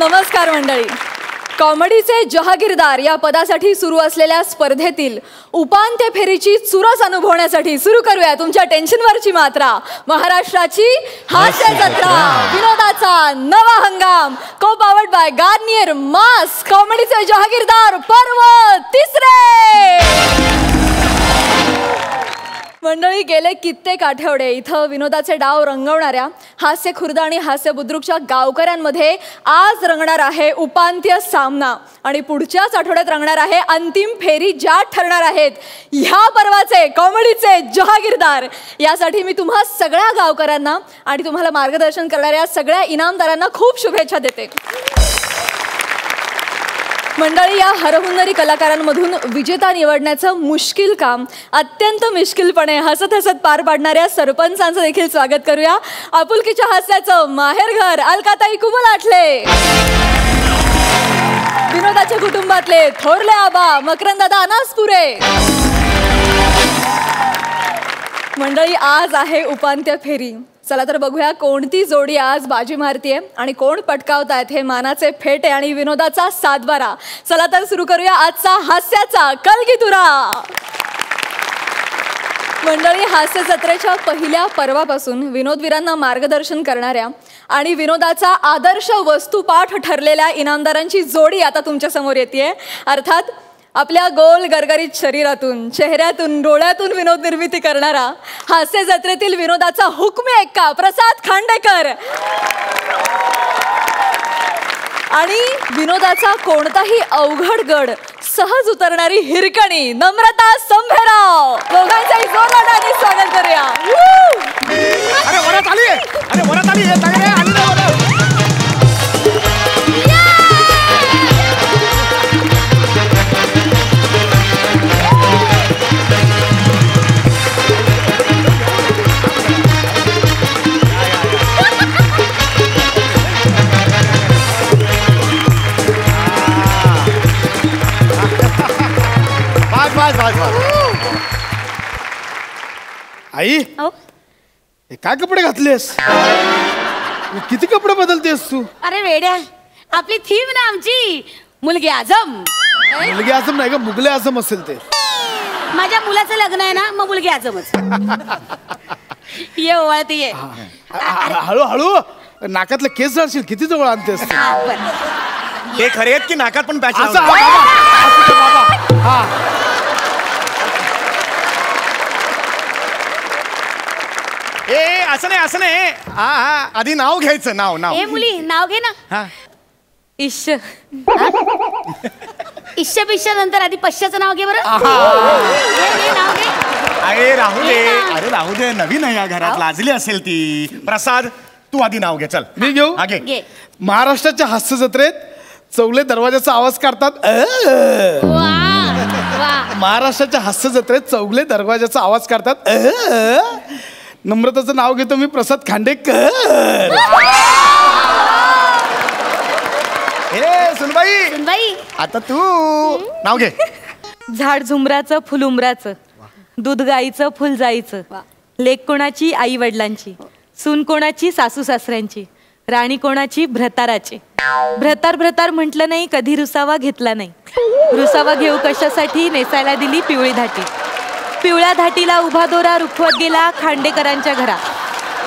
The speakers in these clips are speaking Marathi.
नमस्कार मंडळी. कॉमेडीचे जहागीरदार या पदासाठी सुरू असलेल्या स्पर्धेतील उपांत्य फेरीची चुरस अनुभवण्यासाठी सुरू करूया तुमच्या टेन्शनवरची मात्रा. महाराष्ट्राची हास्य जत्रा, विनोदाचा नवा हंगाम, co powered by Garnier mask. कॉमेडीचे जहागीरदार पर्व तिसरे. मंडळी, गेले कित्येक आठवडे इथं विनोदाचे डाव रंगवणाऱ्या हास्य खुर्द आणि हास्य बुद्रुकच्या गावकऱ्यांमध्ये आज रंगणार आहे उपांत्य सामना आणि पुढच्याच आठवड्यात रंगणार आहे अंतिम फेरी, ज्या ठरणार आहेत ह्या पर्वाचे कॉमेडीचे जहागीरदार. यासाठी मी तुम्हा सगळ्या गावकऱ्यांना आणि तुम्हाला मार्गदर्शन करणाऱ्या सगळ्या इनामदारांना खूप शुभेच्छा देते. मंडळी, या हरहुन्नरी कलाकारांमधून विजेता निवडण्याचं मुश्किल काम अत्यंत मिश्किलपणे हसत हसत पार पाडणाऱ्या सरपंचांचं देखील स्वागत करूया. आपुलकीच्या हास्याचं माहेरघर अलकाताई कुबल आठले, विनोदाच्या कुटुंबातले थोरले आबा मकरंदादा अनासपुरे. मंडळी, आज आहे उपांत्य फेरी. चला तर बघूया कोणती जोडी आज बाजी मारतीये आणि कोण पटकावतायत हे मानाचे फेटे आणि विनोदाचा सातबारा. चला तर सुरू करूया आजचा हास्याचा कलगीतुरा. मंडळी, हास्य जत्रेच्या पहिल्या पर्वापासून विनोदवीरांना मार्गदर्शन करणाऱ्या आणि विनोदाचा आदर्श वस्तुपाठ ठरलेल्या इनामदारांची जोडी आता तुमच्या समोर येते. अर्थात आपल्या गोल गरगरीत शरीरातून, चेहऱ्यातून, डोळ्यातून विनोद निर्मिती करणारा हास्य जत्रेतील विनोदाचा हुकमी एक्का प्रसाद खांडेकर आणि विनोदाचा कोणताही अवघड गड सहज उतरणारी हिरकणी नम्रता संभेराव. दोघांचाही जोरदार स्वागत करूया. अरे वरात आली, अरे वरात आली, आली ना वरात. आई, हे काय कपडे घातलेस? किती कपडे बदलतेस तू? अरे वेड्या, आपली थीम ना आमची मुलगी आझम. मुलगी आझम नाही का, मुगले आझम असेल ते. माझ्या मुलाचं लग्न आहे ना, मग मुलगी आझमच. ये ओवाळती ये. हळूहळू नाकातले केस जाशील, किती जवळ आणतेस? ते खरे आहेत की नाकात पण पॅच? असं नाही, असं नाही. हा हा, आधी नाव घ्यायचं. नाव नाव ए मुली, नाव घे ना. हा, इश्श. इश्श पिश्श नंतर आधी पश्चाचं नाव घे बरं. नाव घे. अरे राहू दे, अरे राहू दे, नवीन आहे या घरात, लाजली असेल ती. प्रसाद, तू आधी नाव घे. चल मी घेऊ. घे. महाराष्ट्राच्या हास्य जत्रेत चौगले दरवाजाचा आवाज काढतात. महाराष्ट्राच्या हास्य जत्रेत चौगले दरवाजाचा आवाज काढतात. नम्रताचं नाव घेतो मी, प्रसाद खांडेकर. सुनबाई, आता तू नाव घे. झाड झुमराचं फुल उमराचं, दूध गाईचं फुल जाईचं, लेक कोणाची आई वडिलांची, सून कोणाची सासू सासऱ्यांची, राणी कोणाची भ्रताराची. भ्रतार भ्रतार म्हटलं नाही, कधी रुसावा घेतला नाही. रुसावा घेऊ कशासाठी, नेसायला दिली पिवळी धाटी. पिवळ्या धाटीला उभा दोरा रुखवत गेला खांडेकरांच्या घरा.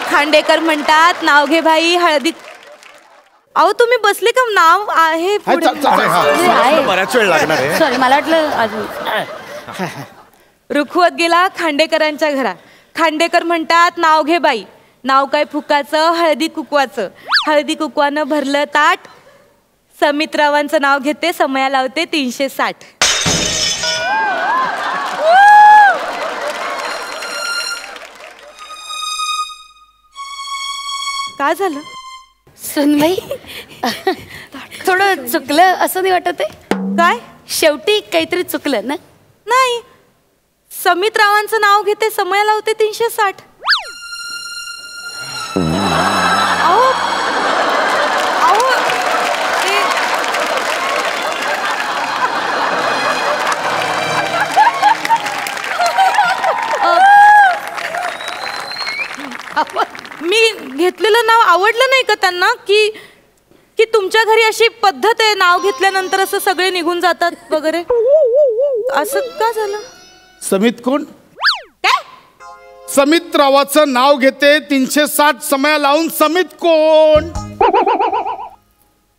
खांडेकर म्हणतात, नाव घे भाई हळदी. अहो तुम्ही बसले का? नाव आहे बराच वेळ लागणार आहे. सॉरी, मला वाटलं अजून. रुखवत गेला खांडेकरांच्या घरा. खांडेकर म्हणतात, नाव घे बाई. नाव काय फुकाचं, हळदी कुकवाचं. हळदी कुकवानं भरलं ताट. समितरावांचं नाव घेते, समया लावते 360. काय झालं सुनबाई? थोडं चुकलं असं नाही वाटत आहे? काय? शेवटी काहीतरी चुकलं ना? नाही, समितरावांचं नाव घेते, समया लावते 360. अहो अहो मी घेतलेलं नाव आवडलं नाही का त्यांना? की तुमच्या घरी अशी पद्धत आहे नाव घेतल्यानंतर असं सगळे निघून जातात वगैरे, असं का झालं? समित कोण? काय? समित रावाचं नाव घेते 360 समय लावून. समित कोण?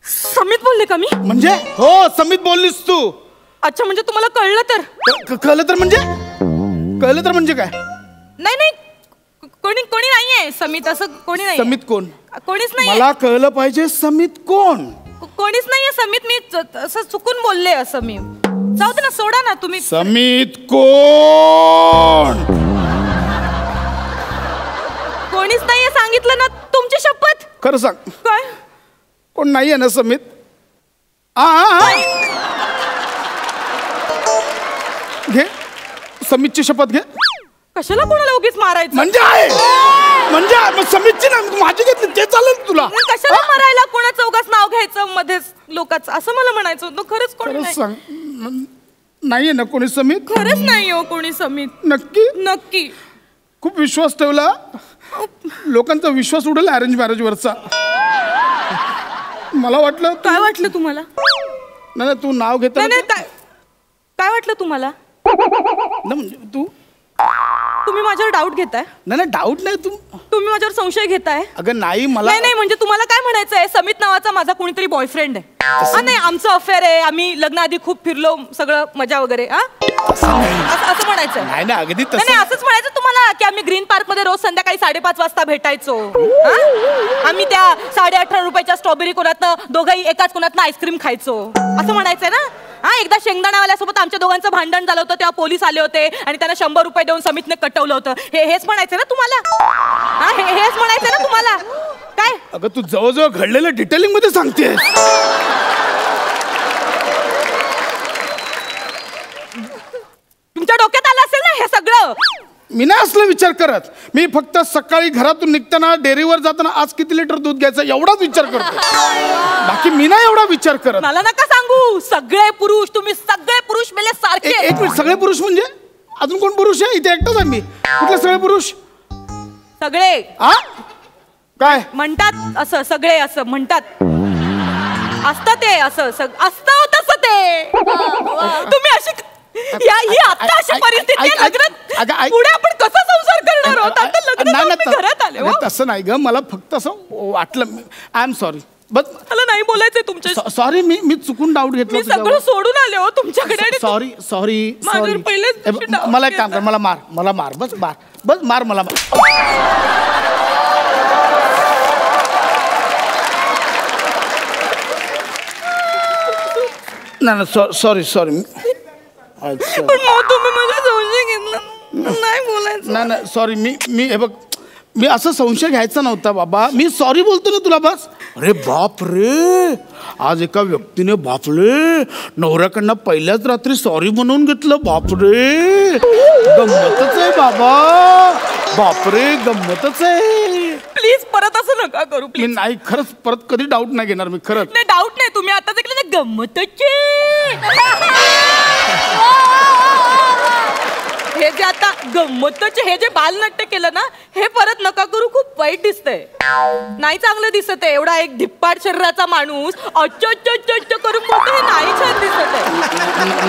समित बोलले का मी? म्हणजे हो समित बोललीस तू. अच्छा, म्हणजे तुम्हाला कळलं तर? कळलं तर म्हणजे? कळलं तर म्हणजे काय? नाही नाही, कोणी नाहीये समित, असं कोणी नाही. समित कोण? कोणीच नाही. मला कळलं पाहिजे समित कोण? कोणीच नाहीये समित. मी असं चुकून बोलले असं मी. जाऊ दे ना, सोडा ना तुम्ही. समित कोण? कोणीच नाहीये सांगितलं ना, तुमची शपथ. खरं सांग, काय? कोण नाहीये ना समित? घे समितची शपथ घे. कशाला कोणाला उगीच मारायचं? म्हणजे आहे म्हणजे मग समितची ना माझी घेतली ते चालेल तुला? कशाला मारायला कोणाचं उगाच नाव घ्यायचं मध्येच लोकांचं, असं मला म्हणायचं होतं. खरंच कोणी खरंच नाही. सांग, नाहीये ना कोणी समित? खरंच नाही हो कोणी समित. नक्की? नक्की. खूप विश्वास ठेवला. लोकांचा विश्वास उडेल अरेंज मॅरेज वरचा. मला वाटलं काय वाटलं तुम्हाला? नाही तू नाव घेत नाही काय वाटलं तुम्हाला? म्हणजे तुम्ही माझ्यावर डाऊट घेताय? नाही डाऊट नाही. तुम्ही माझ्यावर संशय घेताय? अगं नाही मला नाही म्हणजे तुम्हाला काय म्हणायचंय? समित नावाचा माझा कोणीतरी बॉयफ्रेंड आहे. हा नाही, आमचं अफेअर आहे, आम्ही लग्नाआधी खूप फिरलो, सगळं मजा वगैरे. असं म्हणायचं? नाही ना अगदी नाही असंच म्हणायचं तुम्हाला की आम्ही ग्रीन पार्क मध्ये रोज संध्याकाळी 5:30 वाजता भेटायचो. आम्ही त्या 18.5 रुपयाच्या स्ट्रॉबेरी कोणातनं दोघंही एकाच कोणातनं आईस्क्रीम खायचो, असं म्हणायचंय ना? एकदा शेंगदाण्यावाल्यासोबत आमच्या दोघांचं भांडण झालं होतं, तेव्हा पोलीस आले होते आणि त्यांना 100 रुपये देऊन समितने कटवलं होतं. हेच म्हणायचं ना तुम्हाला? हेच म्हणायचं ना तुम्हाला? काय? अगं तू जवळजवळ घडलेलं डिटेलिंग मध्ये सांगतेस. तुमच्या डोक्यात आलं असेल ना हे सगळं? मी नाही असला विचार करत. मी फक्त सकाळी घरातून निघताना डेअरीवर जाताना आज किती लिटर दूध घ्यायचं एवढाच विचार करतो. बाकी मी नाही एवढा विचार करत. मला नका सांगू. सगळे पुरुष, तुम्ही सगळे पुरुष मेले सारखे. एक मिनिट, सगळे पुरुष म्हणजे अजून कोण पुरुष आहे? इथे एकटाच आहे मी. कुठले सगळे पुरुष? सगळे काय म्हणतात असं? सगळे असं म्हणतात असतं ते, असं असतं तसं ते. तुम्ही अशी ही आता अशी परिस्थिती आहे लग्नात. पुढे आपण कसा संसार करणार आहोत? आता लग्नात घरात आले. तसं नाही ग, मला फक्त असं वाटलं. I am sorry. बस मला नाही बोलायचंय तुमच्या. सॉरी, मी चुकून डाऊट घेतला. मी सगळं सोडून आले हो तुमच्याकडे. Sorry sorry sorry. मला एक काम कर, मला मार बस मार मला. नाही सॉरी. पण तुम्ही माझा संशय घेतला. नाही बोलायचं. नाही सॉरी. मी हे बघ, मी असं संशय घ्यायचा नव्हता बाबा. मी सॉरी बोलतो ना तुला बस. अरे बाप रे, आज एका व्यक्तीने बापरे नवऱ्याकडनं पहिल्याच रात्री सॉरी म्हणून घेतलं. बापरे, गंमतच आहे बाबा. बापरे, गंमतच आहे. प्लीज परत असं नका करू. मी नाही, खरंच परत कधी डाऊट नाही घेणार मी. खरंच नाही, डाऊट नाही. तुम्ही आता ऐकलं ना, गंमतच. हे जे आता गंमतच, हे जे बालनाट्य केलं ना, हे परत नका करू. खूप वाईट दिसतंय. नाही चांगलं दिसत आहे. एवढा एक धिप्पाड शरीराचा माणूस अच्च करून बोलतो, हे नाही छान दिसत आहे.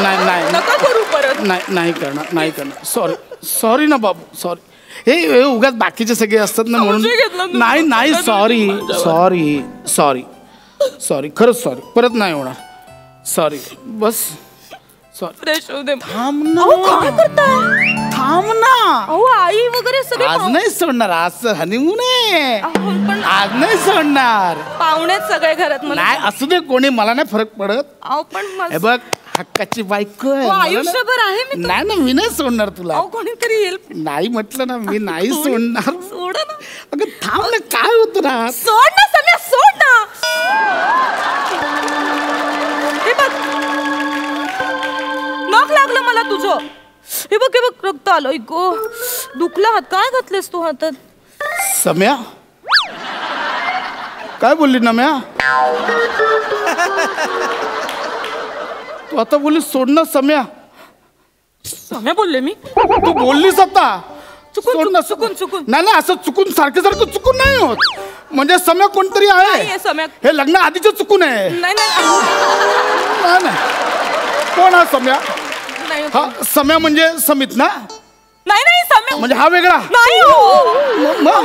नाही नका करू परत. नाही करणार. सॉरी ना बाबू, सॉरी. हे उगाच बाकीचे सगळे असतात ना म्हणून. नाही सॉरी खरंच सॉरी. परत नाही होणार. सॉरी बस. फ्रेश होऊ दे. थांब ना. काय करताय? थांब ना. अहो आई वगैरे सगळे आज नाही सोडणार. आज हनीमून आहे. पण आज नाही सोडणार. पाहुणेच सगळे घरात. मला नाही असू दे कोणी, मला नाही फरक पडत. अहो पण हे बघ, हक्काची बायको आहे. आयुष्यभर आहे मी. नाही मी नाही सोडणार तुला. अहो कोणीतरी येईल. नाही म्हटलं ना मी, नाही सोडणार. सोडा ना. अगं थांब ना, काय होत ना. सोड ना सम्या, सोड ना. हे बघ, नख लागलं मला तुझं. हे बघ रक्त आलं. गो, दुखला हात. काय घातलेस तू हातात? सम्या काय बोलली ना म्या? तू आता बोलली सोडणं. सम्या बोलले मी. तू बोललीस आता. सोड ना. चुकून. नाही असं चुकून सारखं चुकून नाही होत. म्हणजे सम्या कोणतरी आहे. नाहीये सम्या. हे लग्न आधीच चुकून आहे. नाही कोण हा सम्या? नाही हा सम्या म्हणजे समित ना? नाही सम्या म्हणजे हा वेगळा नाही हो.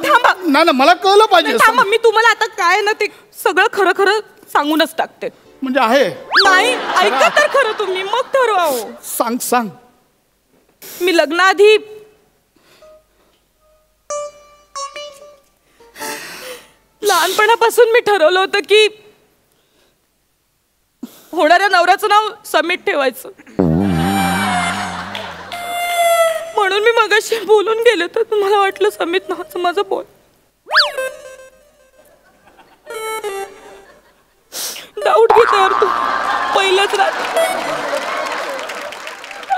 थांबा. नाही मला कळलं पाहिजे. थांबा, मी तुम्हाला आता काय ना ते सगळं खरं सांगूनच टाकते. म्हणजे आहे. नाही ऐका तर खरं तुम्ही, मग ठरवा हो. सांग. मी लग्नाआधी लहानपणापासून मी ठरवलं होतं की होणाऱ्या नवऱ्याचं नाव समीत ठेवायचं. म्हणून मी मगाशी बोलून गेले तर मला वाटलं समीत नावाचं माझं बोल. डाऊट घेते यार तू. पहिल्याच रात्री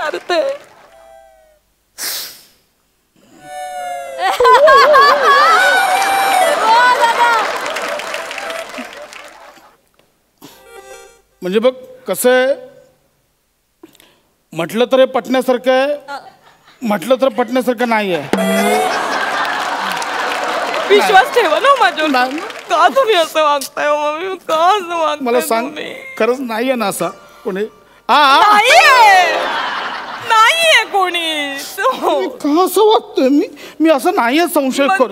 अर्थ आहे. म्हणजे बघ कसं आहे, म्हटलं तर हे पटण्यासारखं आहे, म्हटलं तर पटण्यासारखं नाही आहे. विश्वास ठेवा ना माझ्यावर. का तुम्ही असं वागताय मम्मी? का असं वागताय? मला सांग, खरंच नाही आहे ना असा कोणी? नाहीये कोणी. का असं वागतोय मी असं नाहीये. संशय कर.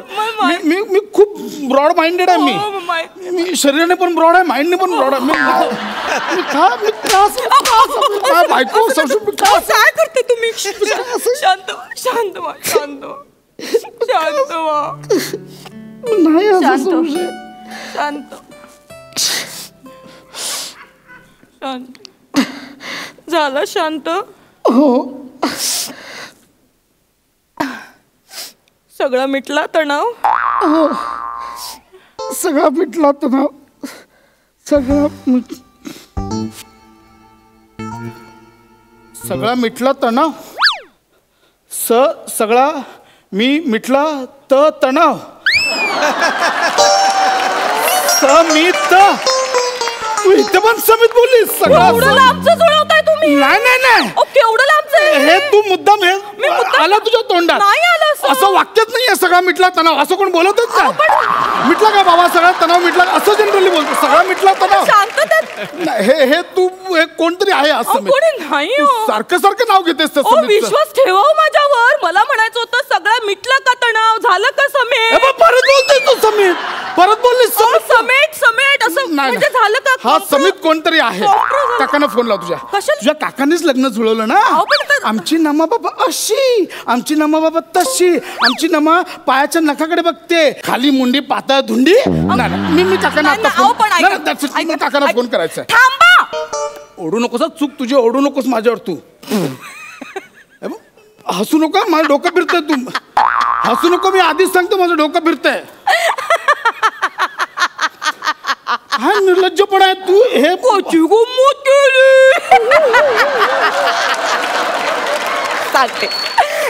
मी खूप ब्रॉड माइंडेड आहे. मी शरीराने पण ब्रॉड आहे, माइंडने पण ब्रॉड आहे. काय बायको काय करते तुम्ही? शांत नाही असं संशय. शांत झाला. शांत हो. सगळा मिटला तणाव. हो सगळा मिटला तणाव. सगळा मिटला तणाव. सगळा मी मिटला तणाव. समित तू इथे पण समित बोललीस. एवढं लांबचं जुळवताय तुम्ही? नाही केवढं लांबचं हे तू मुद्दाम हे आला तुझ्या तोंडात. नाही आलं असं वाक्यच नाहीये सगळा मिटला तणाव. असं कोण बोलतच का? मिटला का बाबा सगळा तणाव मिटला असं जनरली बोलतो. सगळा मिटला तणाव. हे तू कोणतरी आहे असं नाही. सारखं नाव घेतेस. विश्वास ठेवा माझ्यावर. मला म्हणायचं होतं सगळं मिटलं का तणाव? झालं का समेट? परत बोलतोय तू समीत. परत बोललीस समेट असं म्हणजे झालं का? हा समीत कोणतरी आहे. काकांना फोन लाव तुझ्या. तुझ्या काकांनीच लग्न जुळवलं ना. आमची नमा बाबा अशी, आमची नमा बाबा तशी, आमची नमा पायाच्या नखाकडे बघते, खाली मुंडी पातळ धुंडी. मी काकांना काकांना फोन करायचा. ओढू नकोस चूक तुझी. ओढू नकोस माझ्यावर तू. हसू नको. माझं डोकं फिरतंय. तू हसू नको. मी आधीच सांगतो माझं डोकं फिरतंय. हा निर्लज्जपणा आहे. तू हे सांगते.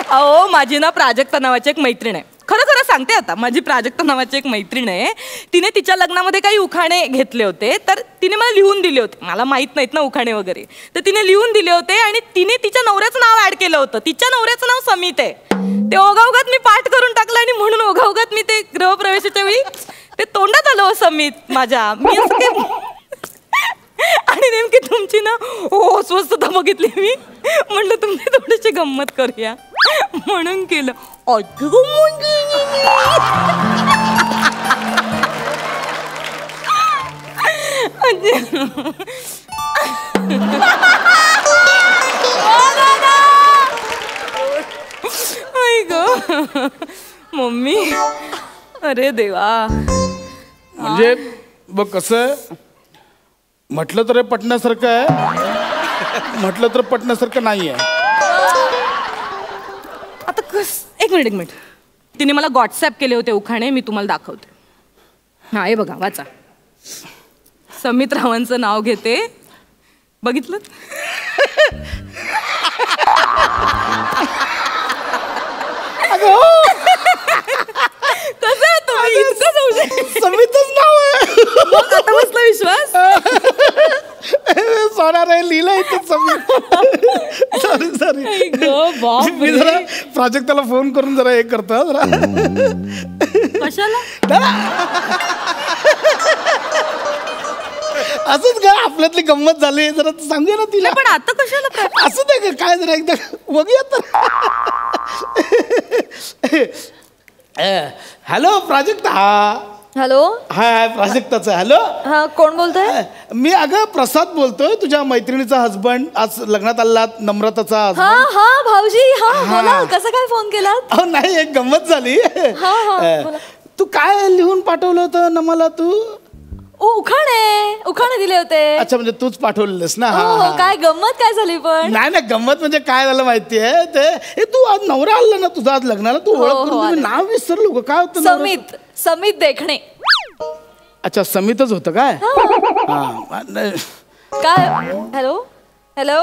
अहो माझी ना प्राजक्ता नावाची एक मैत्रीण आहे. खरं सांगते आता. माझी प्राजक्ता नावाची एक मैत्रीण आहे. तिने तिच्या लग्नामध्ये काही उखाणे घेतले होते तर तिने मला लिहून दिले होते. मला माहित नाहीत ना उखाणे वगैरे. तर तिने लिहून दिले होते आणि तिने तिच्या नवऱ्याचं नाव ऍड केलं होतं. तिच्या नवऱ्याचं नाव समित आहे. ते ओघाओघात मी पाठ करून टाकलं आणि म्हणून ओघाओघात मी ते गृहप्रवेशाच्या वेळी ते तोंडात आलं हो समित माझ्या. मी आणि नेमकी तुमची ना स्वस्तता बघितली मी. म्हटलं तुमची थोडीशी गंमत करूया म्हणून केलं. मम्मी अरे देवा. म्हणजे बघ कसं म्हटलं तर पटण्यासारखं आहे, म्हटलं तर पटण्यासारखं नाही आहे. आता एक मिनिट. तिने मला व्हॉट्सअप केले होते उखाणे. मी तुम्हाला दाखवते. हा हे बघा वाचा. समित रावांचं नाव घेते. बघितलं? कसं तुम्ही इतकं जाऊ समितच नाव आहे. मग आता बसला विश्वास. सोना रे लिहिलं इथं समित. सॉरी बापरे. मी जरा प्राजक्ताला फोन करून जरा हे करतो हा, जरा कशाला? असंच काय आपल्यातली गंमत झाली जरा सांगूया ना तिला. पण आता कशाला? असं नाही का काय जरा एकदा बघूया तर. हॅलो प्राजक्ता. हॅलो. हाय प्राजक्ताचा. हॅलो हा कोण बोलतोय? मी अगं प्रसाद बोलतोय, तुझ्या मैत्रिणीचा हसबंड. आज लग्नात आला नम्रताचा हा husband. हा भाऊजी. हा बोला. कसं काय फोन केला? अहो नाही एक गंमत झाली. बोला. तू काय लिहून पाठवलं होतं ना मला तू? उखाणे दिले होते. अच्छा म्हणजे तूच पाठवलेस ना. हो काय गंमत काय झाली पण? नाही नाही गंमत म्हणजे काय झालं माहितीये ते हे तू आज नवरा आला ना तुझा आज लग्नाला, तू ओळख करून दे. मी नाव विसरलो ग. काय होतं नवऱ्याचं? समित देखणे. अच्छा समितच होतं काय? हा नाही. काय? Hello hello.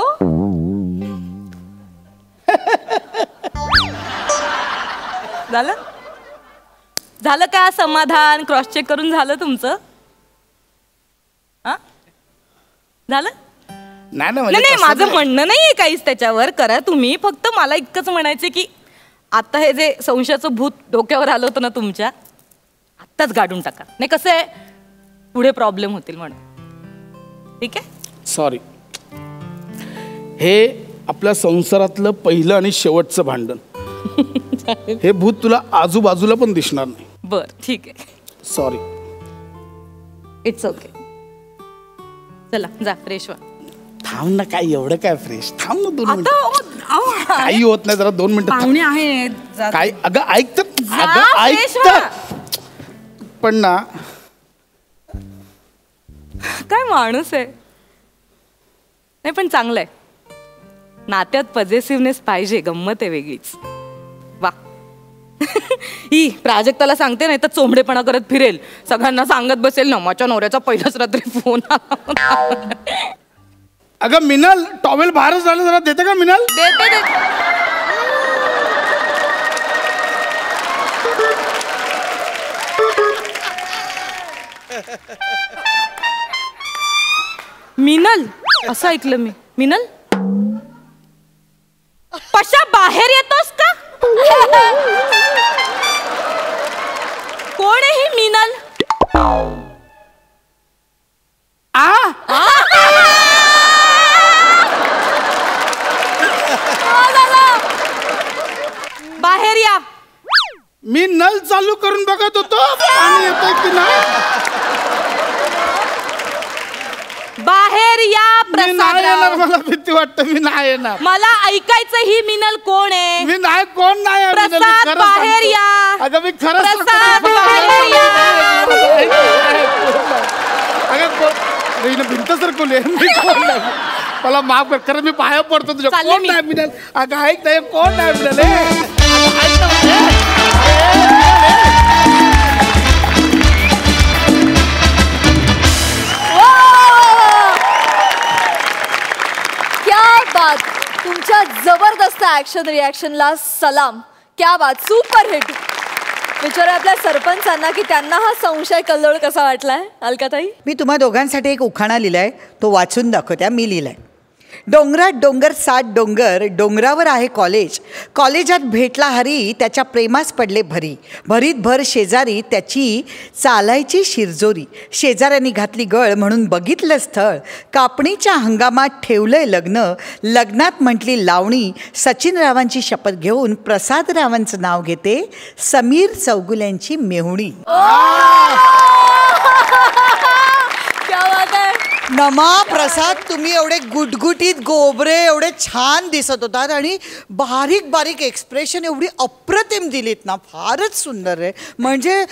झालं का समाधान? क्रॉस चेक करून झालं तुमचं? झालं? नाही नाही माझं म्हणणं नाहीये काहीच त्याच्यावर. करा तुम्ही. फक्त मला इतकंच म्हणायचं की आता हे जे संशयाचं भूत डोक्यावर आलं होतं ना तुमच्या, आत्ताच गाडून टाका. नाही कसं आहे पुढे प्रॉब्लेम होतील म्हणून. ठीक आहे? सॉरी. हे आपल्या संसारातलं पहिलं आणि शेवटचं भांडण. हे भूत तुला आजूबाजूला पण दिसणार नाही. बर ठीक आहे. सॉरी. It's okay. चला जा फ्रेश व्हा. थांब ना. काय एवढं काय फ्रेश? थांब ना 2 मिनिटं. आता काही होत नाही. जरा 2 मिनिटं पाहुणे आहेत. काय अगं ऐक तर. जा, अगं ऐक fresh तर. व्हा. पण ना काय माणूस आहे. नाही पण चांगलं आहे. नात्यात पॉझिटिव्हनेस पाहिजे. गंमत आहे वेगळीच. वा. ही प्राजक्ताला सांगते नाही तर चोंबडेपणा करत फिरेल. सगळ्यांना सांगत बसेल ना माझ्या नवऱ्याचा पहिलाच रात्री फोन आला. अगं मिनल टॉवेल बाहेरच झालं जरा देते का मिनल? देते. मिनल असं ऐकलं मी. मिनल पशा बाहेर येतोस का? कोण आहे ही मिनल? बाहेर या. मी नल चालू करून बघत होतो पाणी येतंय की नाही. बाहेर या मी नाही येणार. प्रसाद. मला भीती वाटतं. मी नाही येणार. मला ऐकायचं ही मिनल कोण आहे? मी नाही. कोण नाही आहे मिनल? मी प्रसाद खरं बाहेर सांगतो. या. अगं मी खरं प्रसाद बाहेर या. अगं भिंत सरकवली. मी कोण नाही. मला माफ कर. खरं मी पाया पडतो तुझ्या. चालले कोण मी. नाही मिनल? अगं ऐक नाही. कोण नाही मिनल? क्या बात. तुमच्या जबरदस्त ऍक्शन रिॲक्शनला सलाम. क्या बात. Super hit. विचारा आपल्या सरपंचांना की त्यांना हा संशय कल्लोळ कसा वाटलाय. अलकाताई. मी तुम्हा दोघांसाठी एक उखाणा लिहिलाय. तो वाचून दाखवत्या. मी लिहिलाय. डोंगरात डोंगर 7 डोंगर, डोंगरावर आहे कॉलेज. कॉलेजात भेटला हरी, त्याच्या प्रेमास पडले भरी. भरीत भर शेजारी त्याची चालायची शिरजोरी. शेजाऱ्यांनी घातली गळ म्हणून बघितलं स्थळ. कापणीच्या हंगामात ठेवलंय लग्न. लग्नात म्हटली लावणी. सचिन रावांची शपथ घेऊन प्रसाद रावांचं नाव घेते. समीर चौगुल्यांची मेहुणी. क्या बात आहे. नमा प्रसाद तुम्ही एवढे गुटगुटीत गोबरे एवढे छान दिसत होतात आणि बारीक बारीक एक्सप्रेशन एवढी अप्रतिम दिलीत ना. फारच सुंदर आहे. म्हणजे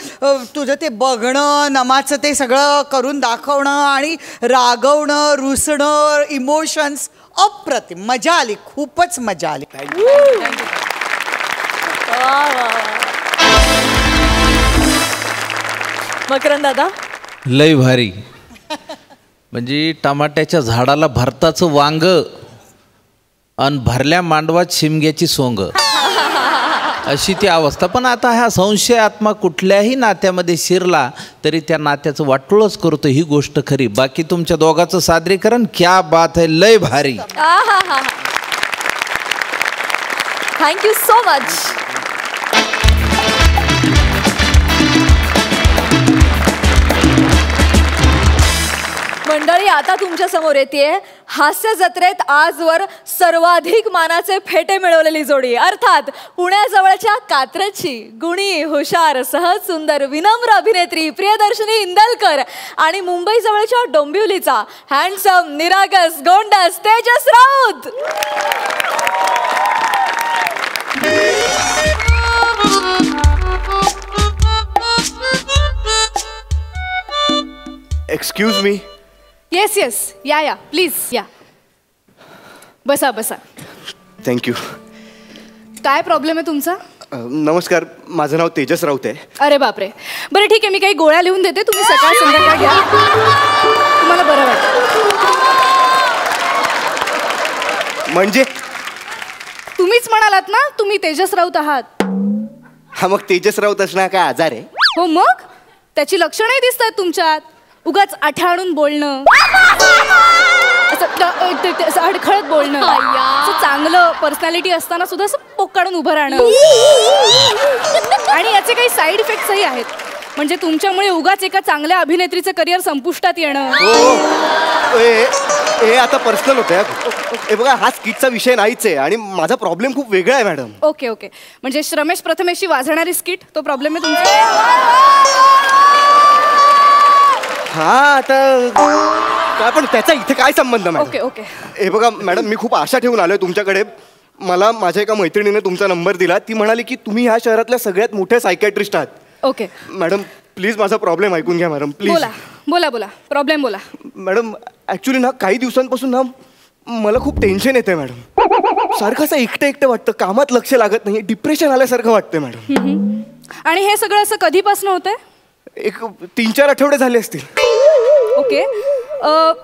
तुझं ते बघणं, नमाचं ते सगळं करून दाखवणं आणि रागवणं, रुसणं, इमोशन्स अप्रतिम. मजा आली. खूपच मजा आली. मकरंद दादा. लय भारी. म्हणजे टमाट्याच्या झाडाला भरताचं वांग आणि भरल्या मांडवात शिमग्याची सोंग अशी ती अवस्था. पण आता हा संशय आत्मा कुठल्याही नात्यामध्ये शिरला तरी त्या नात्याचं वाटोळच करतो ही गोष्ट खरी. बाकी तुमच्या दोघांचं सादरीकरण क्या बात आहे. लय भारी. Thank you so much. मंडळी, आता तुमच्या समोर येते हास्य जत्रेत आजवर सर्वाधिक मानाचे फेटे मिळवलेली जोडी, अर्थात पुण्याजवळच्या कात्रजची गुणी, हुशार, सहज, सुंदर, विनम्र अभिनेत्री प्रियदर्शनी इंदलकर आणि मुंबई जवळच्या डोंबिवलीचा हँडसम, निरागस, गोंडस Tejas Raut. Excuse me. Yes yes, या प्लीज या. बसा बसा. थँक्यू. काय प्रॉब्लेम आहे तुमचा? नमस्कार, माझं नाव तेजस राऊत आहे. अरे बापरे. बरं ठीक आहे, मी काही गोळ्या लिहून देते, तुम्ही सकाळ संध्याकाळ घ्या, तुम्हाला बरं वाटेल. म्हणजे तुम्हीच म्हणालात ना तुम्ही तेजस राऊत आहात. हा, मग तेजस राऊत असणार काय आजार आहे? हो, मग त्याची लक्षणंही दिसत आहेत तुमच्यात. उगाच आठवणून बोलणं, असं अडखळत बोलणं, असं चांगलं पर्सनॅलिटी असताना सुद्धा असं पोक काढून उभं राहणं. आणि याचे काही साईड इफेक्ट्सही आहेत. म्हणजे तुमच्यामुळे उगाच एका चांगल्या अभिनेत्रीचं करिअर संपुष्टात येणं. हे आता पर्सनल होतं. हे बघा, हा स्किटचा विषय नाहीच आहे आणि माझा प्रॉब्लेम खूप वेगळा आहे मॅडम. ओके ओके, म्हणजे रमेश प्रथमेशची वाजणारी स्किट तो प्रॉब्लेम आहे तुमचा. हा, आता काय, पण त्याचा इथे काय संबंध मॅडम? Okay okay. हे बघा मॅडम, मी खूप आशा ठेवून आलोय तुमच्याकडे. मला माझ्या एका मैत्रिणीने तुमचा नंबर दिला. ती म्हणाली की तुम्ही ह्या शहरातल्या सगळ्यात मोठ्या सायकॅट्रिस्ट आहात. ओके मॅडम, प्लीज माझा प्रॉब्लेम ऐकून घ्या मॅडम, प्लीज. बोला बोला बोला, प्रॉब्लेम बोला. मॅडम, ॲक्च्युली ना काही दिवसांपासून ना मला खूप टेन्शन येते मॅडम. सारखं असं एकटं वाटतं, कामात लक्ष लागत नाही, डिप्रेशन आल्यासारखं वाटतं मॅडम. आणि हे सगळं असं कधीपासून होतंय? एक 3-4 आठवडे झाले असतील. ओके.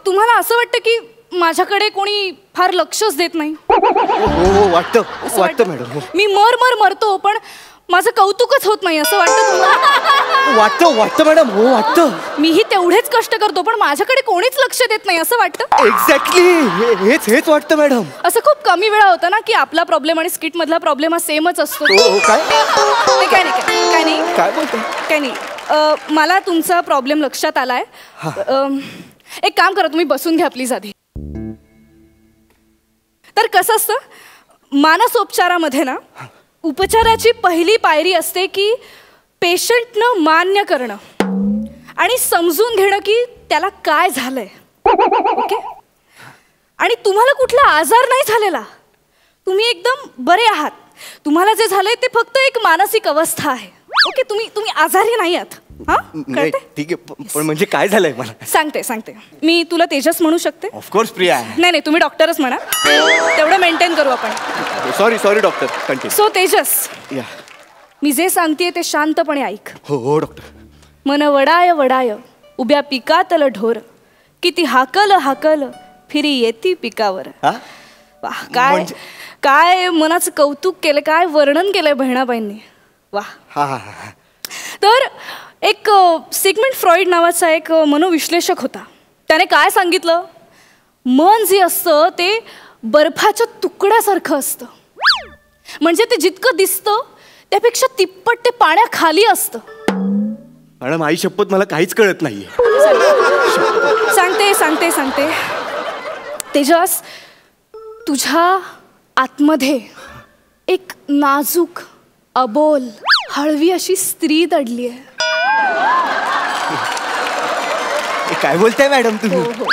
तुम्हाला असं वाटतं की माझ्याकडे कोणी फार लक्षच देत नाही? हो, वाटतं मॅडम. हो, मी मरतो, पण माझं कौतुकच होत नाही असं वाटतं तुम्हाला? वाटतं मॅडम. हो, वाटतं. मीही तेवढेच कष्ट करतो, पण माझ्याकडे कोणीच लक्ष देत नाही असं वाटतं. एक्झॅक्टली हेच वाटतं मॅडम. असं खूप कमी वेळा होतं ना की आपला प्रॉब्लेम आणि स्किट मधला प्रॉब्लेम हा सेमच असतो. काय काय बोलतो? काय नाही. मला तुमचा प्रॉब्लेम लक्षात आलाय. एक काम करा, तुम्ही बसून घ्या प्लीज आधी. तर कसं असतं, मानसोपचारामध्ये ना उपचाराची पहिली पायरी असते की पेशंटनं मान्य करणं आणि समजून घेणं की त्याला काय झालंय. ओके. आणि तुम्हाला कुठला आजार नाही झालेला, तुम्ही एकदम बरे आहात. तुम्हाला जे झालंय ते फक्त एक मानसिक अवस्था आहे. ओके, तुम्ही आजारी नाही आहात. हा, ठीक आहे, पण म्हणजे काय झालंय मला? सांगते. मी तुला तेजस म्हणू शकते? ऑफकोर्स प्रिया. नाही, तुम्ही डॉक्टरच म्हणा, तेवढं मेंटेन करू आपण. Sorry doctor, continue. So Tejas, मी जे सांगतेय ते शांतपणे ऐक. हो डॉक्टर. मन वडाय उभ्या पिकातल ढोर, किती हाकल फिरी येती पिकावर. वाह, काय मनाचं कौतुक केलं, काय वर्णन केलंय बहिणाबाईंनी. वाह. तर एक सिगमंड फ्रॉइड नावाचा एक मनोविश्लेषक होता. त्याने काय सांगितलं, मन जे असतं ते बर्फाच्या तुकड्यासारखं असतं. म्हणजे ते जितकं दिसतं त्यापेक्षा तिप्पट ते पाण्याखाली असतं. मॅडम, आई शपथ मला काहीच कळत नाहीये. सांगते. तेजस, तुझ्या आतमध्ये एक नाजूक, अबोल, हळवी अशी स्त्री दडली आहे. काय बोलताय मॅडम तुम्ही? हो.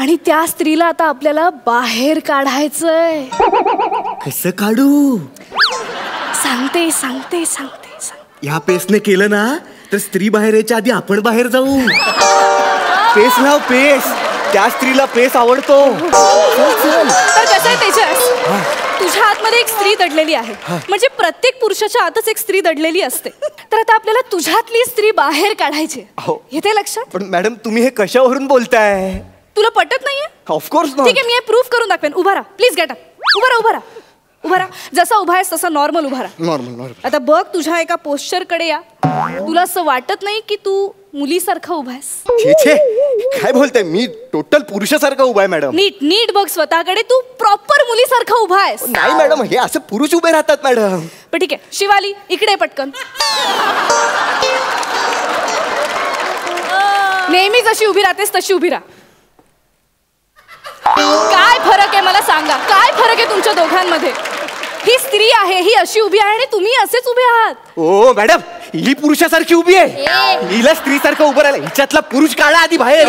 आणि त्या स्त्रीला आता आपल्याला बाहेर काढायचंय. कसं काढू? सांगते. ह्या पेसने केलं ना तर स्त्री बाहेर यायच्या आधी आपण बाहेर जाऊ. पेस लाव, पेस. त्या स्त्रीला पेस आवडतो. तर कसं आहे तेजस, तुझ्या आतमध्ये एक स्त्री दडलेली आहे. म्हणजे प्रत्येक पुरुषाच्या आतच एक स्त्री दडलेली असते. तर आता आपल्याला तुझ्यातली स्त्री बाहेर काढायची. येते लक्षात? पण मॅडम, तुम्ही हे कशावरून बोलताय? तुला पटत नाहीये? ऑफकोर्स. ठीक आहे, मी हे प्रूफ करून दाखवेन. उभा राहा प्लीज. Get up. उभा राहा. जसा उभा आहेस तसा नॉर्मल उभा राहा. नॉर्मल. आता बघ, तुझ्या एका पोश्चर कडे या. तुला असं वाटत नाही की तू मुलीसारखा उभा आहेस. छे छे, काय बोलते, मी टोटल पुरुषासारखा उभा आहे मॅडम. नीट नीट बघ स्वतःकडे, तू प्रॉपर मुलीसारखा उभा आहेस. नाही मॅडम, हे असं पुरुष उभे राहतात मॅडम. पण ठीक आहे, शिवाली इकडे पटकन. नेहमी जशी उभी राहतेस तशी उभी राहा. काय फरक आहे मला सांगा, काय फरक आहे तुमच्या दोघांमध्ये? ही स्त्री आहे, ही अशी उभी आहे आणि तुम्ही असेच उभे आहात. ओ मॅडम, ही पुरुषासारखी उभी आहे, हिला स्त्रीसारखं उभं राहिलं. हिच्यातला पुरुष काढा आधी बाहेर.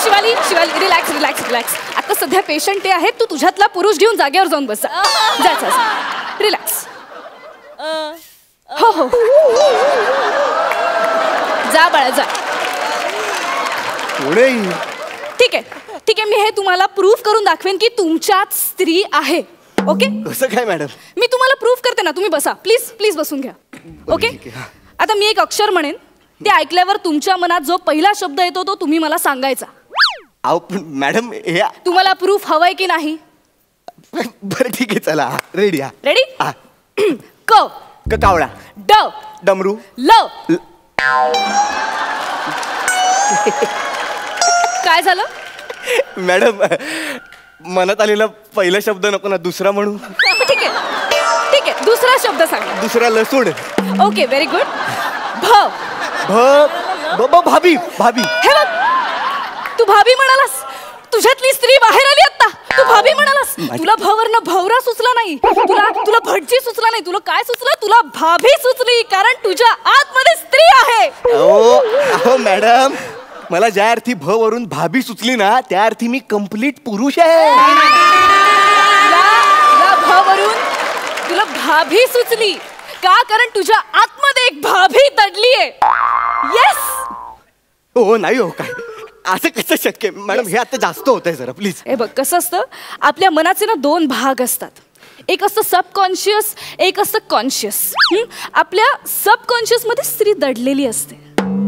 Shivali Shivali, relax relax relax. आता सध्या पेशंट ते आहेत, तू तुझ्यातला पुरुष घेऊन जागेवर जाऊन बस. रिलॅक्स. हो हो, जा बाळा जा. पुढे ठीक आहे ठीक आहे, मी हे तुम्हाला प्रूफ करून दाखवेन की तुमच्यात स्त्री आहे. ओके, कसं काय मॅडम? मी तुम्हाला प्रूफ करते ना, तुम्ही बसा प्लीज प्लीज, बसून घ्या. ओके, आता मी एक अक्षर म्हणेन, ते ऐकल्यावर तुमच्या मनात जो पहिला शब्द येतो तो तुम्ही मला सांगायचा. अहो पण मॅडम, हे तुम्हाला प्रूफ हवंय की नाही? बरं ठीक आहे, चला रेडी. रेडी? हा. क कावळा. ड डमरू. ल. काय झालं मॅडम? मनात आलेला पहिला शब्द नको ना, दुसरा म्हणू? ठीक आहे ठीक आहे, दुसरा शब्द सांगा. दुसरा लसूण. Okay, very good. भाभी. भाभी. हे बघ, तू भाभी म्हणालास, तुझ्यातली स्त्री बाहेर आली आता. तू भाभी म्हणालास, तुला भवरनं भवरा सुचला नाही, तुला भटजी सुचला नाही, तुला काय सुचलं? तुला भाभी सुचली, कारण तुझ्या आतमध्ये स्त्री आहे. अहो मॅडम, मला ज्या अर्थी भ वरून भाभी सुचली ना, त्या अर्थी मी कंप्लीट पुरुष आहे. भ वरून तुला भाभी सुचली का? कारण तुझ्या आतमध्ये एक भाभी दडली आहे. येस. हो नाही हो, काय असं कसं शक्य मॅडम? हे आता जास्त होत आहे जरा, प्लीज. हे बघ, कसं असतं, आपल्या मनाचे ना दोन भाग असतात. एक असतं सबकॉन्शियस, एक असतं कॉन्शियस. आपल्या सबकॉन्शियस मध्ये स्त्री दडलेली असते,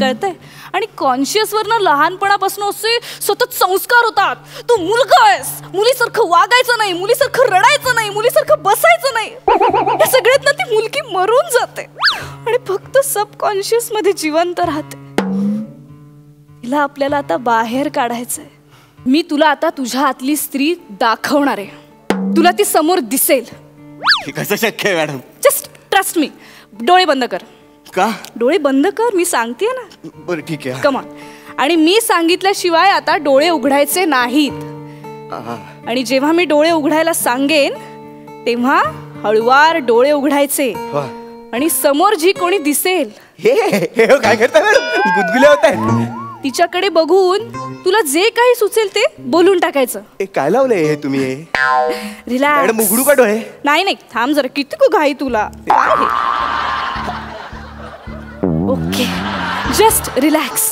कळतंय? आणि कॉन्शियस वर ना लहानपणापासून असे सतत संस्कार होतात. तू मुलगा आहेस, मुलीसारखं वागायचं नाही, मुलीसारखं रडायचं नाही, मुलीसारखं बसायचं नाही. या सगळ्यात ना ती मुलगी मरून जाते आणि फक्त सबकॉन्शियस मध्ये जिवंत राहते. तिला आपल्याला आता बाहेर काढायचंय. मी तुला आता तुझ्या आतली स्त्री दाखवणार आहे. तुला ती समोर दिसेल. हे कसं शक्य आहे मॅडम? Just trust me. डोळे बंद कर. का? डोळे बंद कर, मी सांगतेय ना. बरं ठीक आहे. Come on. आणि मी सांगितल्याशिवाय आता डोळे उघडायचे नाहीत. आणि जेव्हा मी डोळे उघडायला सांगेन तेव्हा हळुवार डोळे उघडायचे. आणि समोर जी कोणी दिसेल, हे काय करता मॅडम? गुदगुल्या होत आहेत. तिच्याकडे बघून तुला जे काही सुचेल ते बोलून टाकायचं. काय लावलंय हे तुम्ही? रिलॅक्स. मॅडम उघडू का डोळे? नाही नाही, थांब जरा, किती को घाई तुला. Okay, just relax.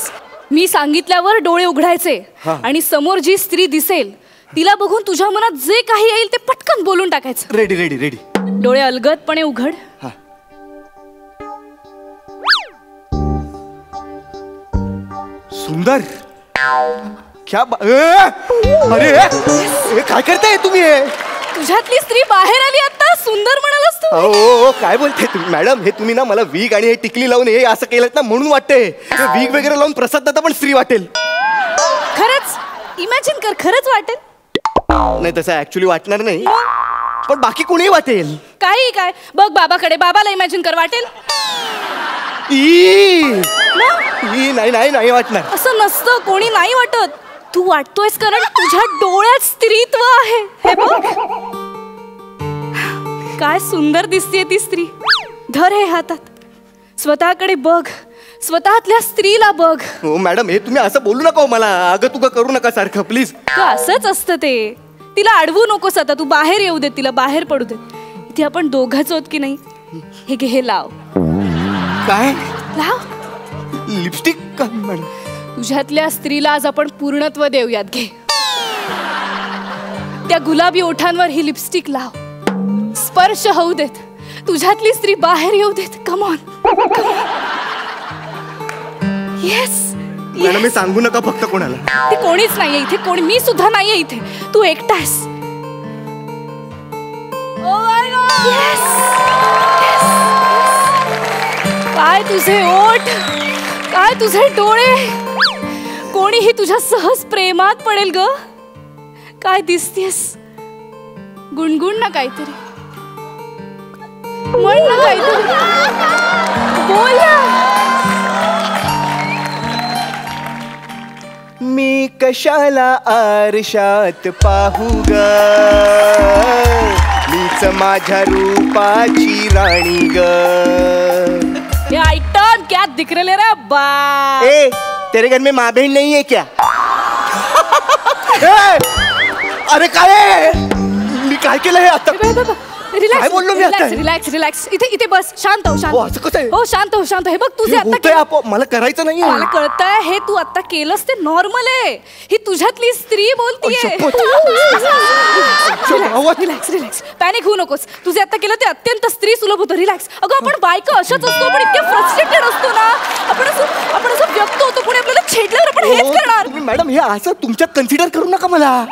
मी सांगितल्यावर डोळे उघडायचे आणि समोर जी स्त्री दिसेल तिला बघून तुझ्या मनात जे काही येईल ते पटकन बोलून टाकायचं. Ready ready ready. डोळे अलगदपणे उघड. सुंदर. क्या अरे हे काय करताय तुम्ही? तुझ्यातली स्त्री बाहेर आली आता. सुंदर म्हणालास तू. हो, काय बोलते तुम्ही मॅडम? हे तुम्ही ना मला वीग आणि हे टिकली लावून हे असं केलं ना म्हणून वाटते. वीग वगैरे लावून प्रसाद दादा पण स्त्री वाटेल. खरंच इमॅजिन कर, खरंच वाटेल. नाही तसं ऍक्च्युली वाटणार नाही, पण बाकी कोणी वाटेल. काही काय बघ बाबाकडे, बाबाला इमॅजिन कर, वाटेल. नाही नाही नाही वाटणार. असं नसतं, कोणी नाही वाटत. तू वाटतोयस कारण तुझ्या डोळ्यात स्त्रीत्व आहे. हे बघ काय सुंदर दिसतेय ती स्त्री. धर हे हातात, स्वतःकडे बघ, स्वतःतल्या स्त्रीला बघ. हो मॅडम, हे तुम्ही असं बोलू नका मला. अगं तुका करू नका सारखं, प्लीज. असंच असतं ते. तिला अडवू नकोस आता. तू बाहेर येऊ दे, तिला बाहेर पडू दे. इथे आपण दोघंच आहोत की नाही. हे घे, हे लाव. काय लाव? लिपस्टिक का मॅडम? तुझ्यातल्या स्त्रीला आज आपण पूर्णत्व देऊयात. घे, त्या गुलाबी ओठांवर ही लिपस्टिक लाव. स्पर्श होऊ देत, तुझ्यातली स्त्री बाहेर येऊ देत. Come on. येस. मॅडम मी सांगू नका फक्त कोणाला. ते कोणीच नाहीये इथे, कोणी. मी सुद्धा नाहीये इथे. तू एकटास. काय काय तुझे ओठ, काय तुझे डोळे, कोणीही तुझ्या सहज प्रेमात पडेल ग. काय दिसतेस, गुणगुण ना काहीतरी, म्हण ना काहीतरी, बोल ना. मी कशाला आरशात पाहू ग, मीच माझ्या रूपाची राणी ग. ये आइटम क्या दिख रहे रे बा. ए तेरे घर में माँ बहन नहीं है क्या? अरे काय मी काय केलं हे आता? काय बोललो मी आता? रिलॅक्स रिलॅक्स, इथे इथे बस, शांत हो शांत हो, असं कसं आहे? हो शांत हो शांत. हे बघ तुझे हे आता होतंय आपोआप, मला करायचं नाही. मला कळतंय, हे तू आता केलंस ते नॉर्मल आहे. ही तुझ्यातली स्त्री बोलतीये. रिलॅक्स रिलॅक्स, पॅनिक होऊ नकोस. तुझे आता केलं ते अत्यंत स्त्री सुलभ होतं. रिलॅक्स. अगं आपण बायका अशाच असतो, आपण इतके फ्रस्ट्रेटेड असतो ना. आपण असं व्यक्त होतो, कोणी आपल्याला छेडल्यावर आपण हेच करणार. मॅडम हे असं तुमच्यात कन्सिडर करू नका मला.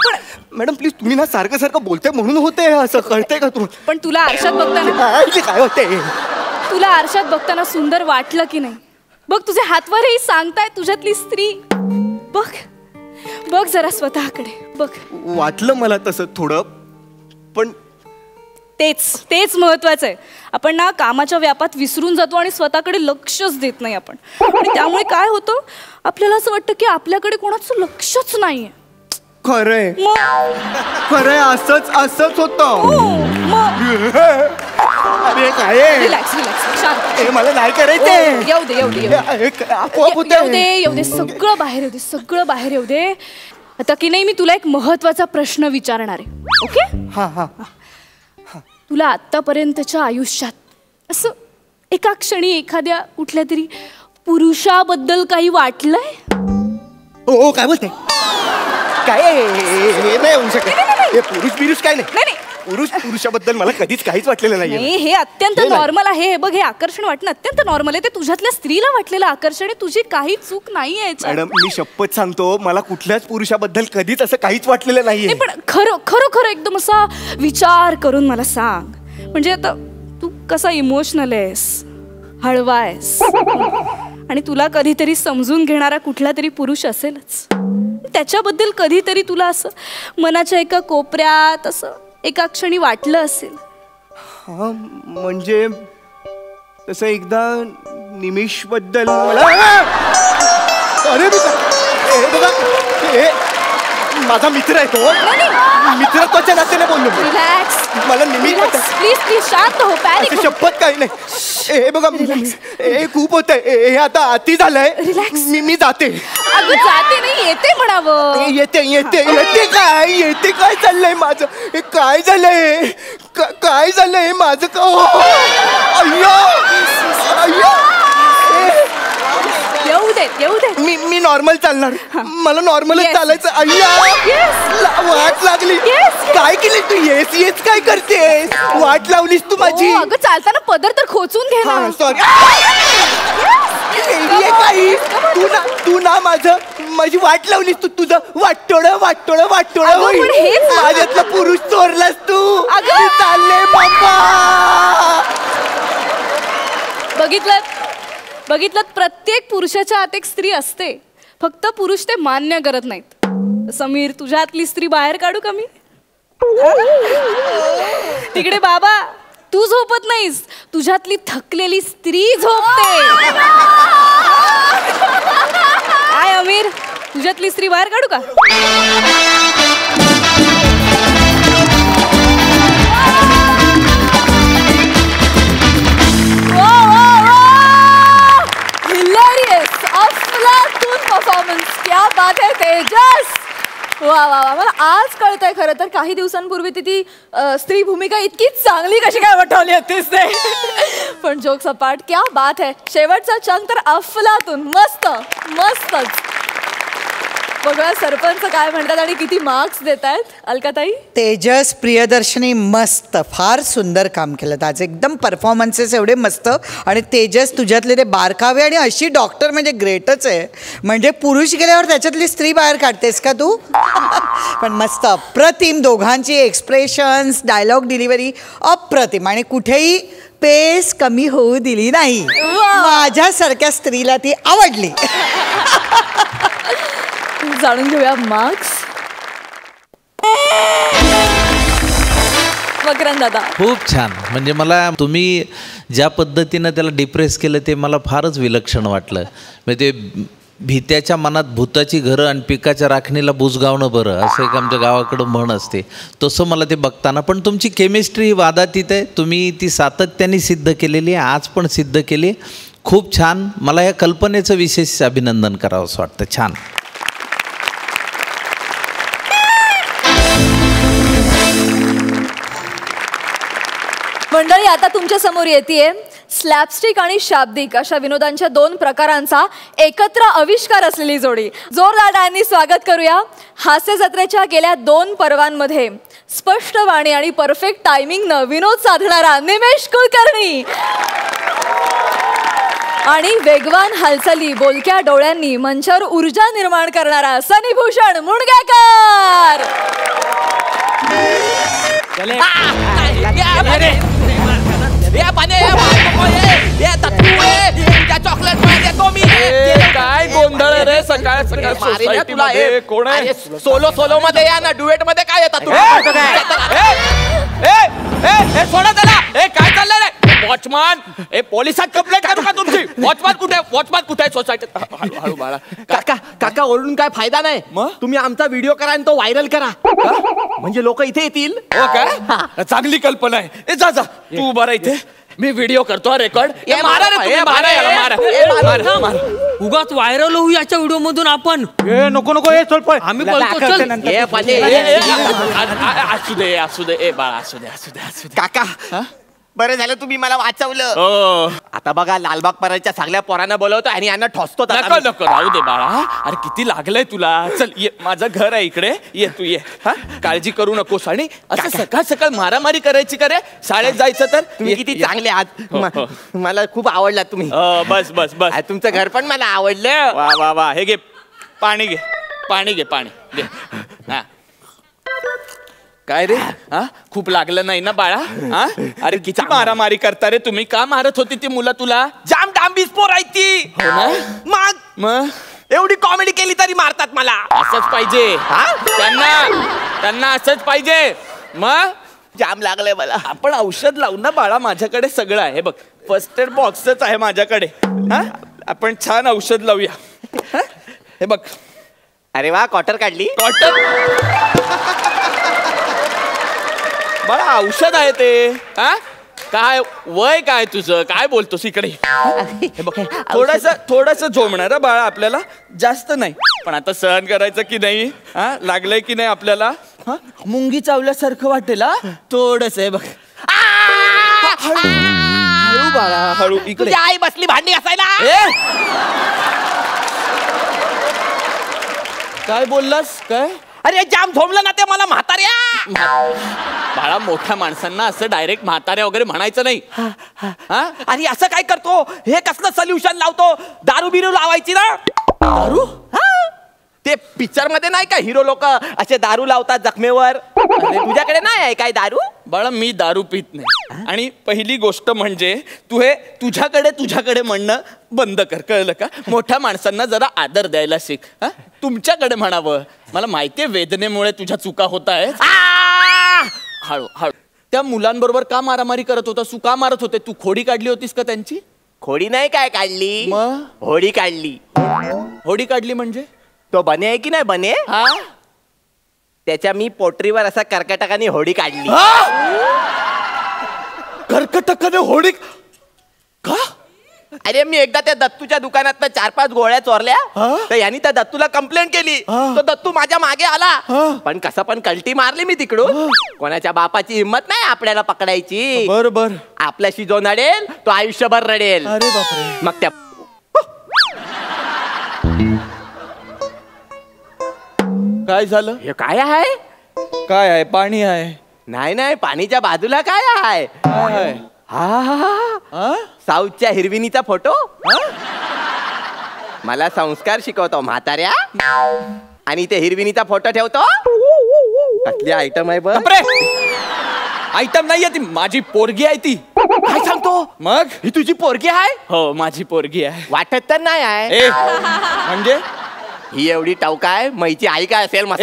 मॅडम प्लीज, तुम्ही ना सारखं सारखं बोलताय म्हणून होते असं, कळतंय का तुम्हाला? पण तुला आरशात बघताना, काय होतंय? तुला आरशात बघताना सुंदर वाटलं की नाही? बघ तुझे हातवरही सांगताय तुझ्यातली स्त्री. बघ बघ जरा स्वतःकडे बघ. वाटलं मला तसं थोडं, पण तेच महत्वाचं आहे. आपण ना कामाच्या व्यापात विसरून जातो आणि स्वतःकडे लक्षच देत नाही आपण. आणि त्यामुळे काय होतं, आपल्याला असं वाटतं की आपल्याकडे कोणाचं लक्षच नाहीये. खरंय खरंय, असंच होतं. अरे काय रिलॅक्स रिलॅक्स, शांत. हे मला नाही करायचंय. येऊ दे येऊ दे आपोआप होतंय. येऊ दे, सगळं बाहेर येऊ दे, सगळं बाहेर येऊ दे. आता की नाही, मी तुला एक महत्वाचा प्रश्न विचारणार आहे. ओके? हा हा. तुला आतापर्यंतच्या आयुष्यात असं एका क्षणी एखाद्या कुठल्या तरी पुरुषाबद्दल काही वाटलंय? हो काय बोलते? काय हे नाही होऊ शकत. हे पुरुष काय नाही. पुरुषाबद्दल मला कधीच काहीच वाटलेलं नाही. हे अत्यंत नॉर्मल आहे. हे बघ, हे आकर्षण वाटणं अत्यंत नॉर्मल आहे. ते तुझ्यातल्या स्त्रीला वाटलेलं आकर्षण आहे. तुझी काही चूक नाहीये. मॅडम मी शपथ सांगतो, मला कुठल्याच पुरुषाबद्दल कधीच असं काहीच वाटलेलं नाहीये. पण खरं एकदम असा विचार करून मला सांग. म्हणजे आता तू कसा इमोशनल आहेस, हळवा आहेस, आणि तुला कधीतरी समजून घेणारा कुठला तरी पुरुष असेलच. त्याच्याबद्दल कधीतरी तुला असं मनाच्या एका कोपऱ्यात असं एका क्षणी वाटलं असेल. हा म्हणजे तसं एकदा निमिष बद्दल मला. अरे बघा, माझा मित्र आहे तो. मित्रत्वाच्या नात्याने बोललो. रिलॅक्स, मला निमिष प्लीज प्लीज शांत हो. पॅनिक शपथ काही नाही. हे बघा, हे खूप होत आहे. हे आता अति झालंय. मी जाते. अगं जाते नाही, येते म्हणावं. येते काय चाललंय माझं? हे काय झालंय माझं? येऊ दे. मी नॉर्मल चालणार. मला नॉर्मलच चालायचं. अय्या वाट लागली. काय केली तू? येस काय करतेस? वाट लावलीस तू माझी. अगं चालताना पदर तर खोचून घे ना. सॉरी. तू ना माझी वाट लावलीस. तू तुझं वाटोळं होईल. माझ्यातला पुरुष चोरलास तू. चालले बाबा. बघितलं, प्रत्येक पुरुषाच्या आत एक स्त्री असते. फक्त पुरुष ते मान्य करत नाहीत. समीर, तुझ्यातली स्त्री बाहेर काढू का मी? तिकडे बाबा, तू झोपत नाहीस. तुझ्यातली थकलेली स्त्री झोपते. काय अमीर, तुझ्यातली स्त्री बाहेर काढू का? परफॉर्मन्स, क्या बात है तेजस. वा वा वा. मला आज कळतंय खरं तर, काही दिवसांपूर्वी ती स्त्री भूमिका इतकी चांगली कशी काय वठवली होतीस ते. पण जोक सपाट, क्या बात है. शेवटचा चंक तर अफलातून. मस्तच. बघा सरपंच काय म्हणतात आणि किती मार्क्स देत आहेत. अलकाताई? तेजस, प्रियदर्शनी, मस्त, फार सुंदर काम केलं आज. एकदम परफॉर्मन्सेस एवढे मस्त. आणि तेजस, तुझ्यातले ते बारकावे आणि अशी डॉक्टर म्हणजे ग्रेटच आहे. म्हणजे पुरुष गेल्यावर त्याच्यातली स्त्री बाहेर काढतेस का तू? पण मस्त, अप्रतिम. दोघांची एक्सप्रेशन्स, डायलॉग डिलिव्हरी अप्रतिम. आणि कुठेही पेस कमी होऊ दिली नाही. माझ्यासारख्या स्त्रीला ती आवडली. जाणून घेऊया मार्क्स. मकरंद दादा, खूप छान. म्हणजे मला तुम्ही ज्या पद्धतीनं त्याला डिप्रेस केलं ते मला फारच विलक्षण वाटलं. म्हणजे ते भीत्याच्या मनात भूताची घरं आणि पिकाच्या राखणीला बुजगावणं बरं, असं एक आमच्या गावाकडं म्हण असते. तसं मला ते बघताना, पण तुमची केमिस्ट्री वादातीत आहे. तुम्ही ती सातत्याने सिद्ध केलेली आहे, आज पण सिद्ध केली. खूप छान. मला या कल्पनेचं विशेष अभिनंदन करावं असं वाटतं. छान. मंडळी, आता तुमच्या समोर येतेय स्लॅपस्टिक आणि शाब्दिक अशा विनोदांच्या 2 प्रकारांचा एकत्र आविष्कार असलेली जोडी. जोरदार टाळ्यांनी स्वागत करूया. हास्य जत्रेच्या गेल्या 2 पर्वांमध्ये स्पष्ट वाणी आणि परफेक्ट टायमिंगनं विनोद साधणारा निमेश कुलकर्णी आणि वेगवान हालचाली, बोलक्या डोळ्यांनी मंचावर ऊर्जा निर्माण करणारा सनी भूषण मुणगेकर. काय गोंधळ रे सकाळ सकाळ. कोण आहे? सोलो मध्ये या ना, डुएट मध्ये काय येतात सोडा त्याला. काय चाललंय रे? वॉचमॅन, पोलिसात कंप्लेंट करू का तुमची? वॉचमॅन कुठे आहे सोसायटीत? हळू बाळा. काका ओरडून काय फायदा नाही. तुम्ही आमचा व्हिडिओ करा आणि तो व्हायरल करा, म्हणजे लोक इथे येतील. हो काय? चांगली कल्पना आहे. जा तू बरं इथे, मी व्हिडिओ करतो रेकॉर्ड. उगाच व्हायरल होऊ याच्या व्हिडिओ मधून आपण. नको हे चल पण आम्ही बोलतो. असू दे बाळा, असू दे. काका बरं झालं तुम्ही मला वाचवलं. आता बघा, लालबाग परळच्या सगळ्या पोरांना बोलवतो आणि यांना ठोसतो. नको राहू दे बाळा. अरे किती लागलंय तुला. चल ये, माझं घर आहे इकडे. ये तू ये. काळजी करू नकोस. आणि असं सकाळ सकाळ मारामारी करायची का रे? शाळेत जायचं तर. तुम्ही किती चांगले आहात. मला खूप आवडला तुम्ही. बस तुमचं घर पण मला आवडलं. वा. हे घे पाणी, घे पाणी. हा काय रे? खूप लागलं नाही ना बाळा? अरे किती मारामारी करता रे तुम्ही. का मारत होती ती मुलं तुला? जाम डांबीस पोर आहे ती. मग एवढी कॉमेडी केली तरी मारतात मला. असंच पाहिजे त्यांना असंच पाहिजे. मग जाम लागलंय मला. आपण औषध लावू ना बाळा, माझ्याकडे सगळं आहे. बघ, फर्स्ट एड बॉक्सच आहे माझ्याकडे. आपण छान औषध लावूया. हे बघ. अरे वा, क्वार्टर काढली. बाळा औषध आहे ते. काय वय काय तुझं? काय बोलतोस इकडे? थोडस झोमणार बाळा आपल्याला, जास्त नाही. पण आता सहन करायचं की नाही? लागलंय की नाही आपल्याला? मुंगी चावल्यासारखं वाटेल. थोडस आहे बघ. हळू बाळा, हळू. इकडे आई बसली भांडी घासायला. काय बोललास? काय? अरे जाम झोमलं ना ते मला. म्हाताऱ्या बाळा, मोठ्या माणसांना असं डायरेक्ट म्हाताऱ्या वगैरे म्हणायचं नाही. अरे असं काय करतो? हे कसलं सोल्युशन लावतो? दारू बिरू लावायची ना. दारू? ते पिक्चर मध्ये नाही का हिरो लोक असे दारू लावतात जखमेवर? तुझ्याकडे नाही आहे काय दारू? बाळा, मी दारू पित नाही. आणि पहिली गोष्ट म्हणजे तू हे तुझ्याकडे म्हणणं बंद कर, कळलं का? मोठ्या माणसांना जरा आदर द्यायला शिक. तुमच्याकडे म्हणावं. मला माहितीये वेदनेमुळे तुझ्या चुका होत आहेत. हळू. त्या मुलांबरोबर का मारामारी करत होता? तू का मारत होते? तू खोडी काढली होतीस का त्यांची? खोडी नाही काय काढली, मग होडी काढली. होडी काढली म्हणजे? तो बने आहे की नाही बने? त्याच्या मी पोटरीवर असा कर्कटकाने होडी काढली. कर्कटकाने होडी का? अरे मी एकदा त्या दत्तूच्या दुकानात 4-5 गोळ्या चोरल्या, तर यांनी त्या दत्तूला कंप्लेंट केली. तो दत्तू माझ्या मागे आला, पण कसं पण कल्टी मारली मी तिकडून. कोणाच्या बापाची हिंमत नाही आपल्याला पकडायची. बरोबर. आपल्याशी जो नडेल तो आयुष्यभर रडेल. अरे बापरे. मग त्या काय झालं? हे काय आहे? काय आहे? पाणी आहे? नाही, पाणीच्या बाजूला काय आहे? साऊथच्या हिरविनीचा फोटो. मला संस्कार शिकवतो म्हाताऱ्या, आणि ते हिरविनीचा फोटो ठेवतो. कसली आयटम आहे बघ. आयटम नाहीये ती, माझी पोरगी आहे ती. काय सांगतो? मग ही तुझी पोरगी आहे? हो माझी पोरगी आहे. वाटत तर नाही आहे. ए म्हणजे ही एवढी टवका आहे, मैची आई काय असेल मस्त.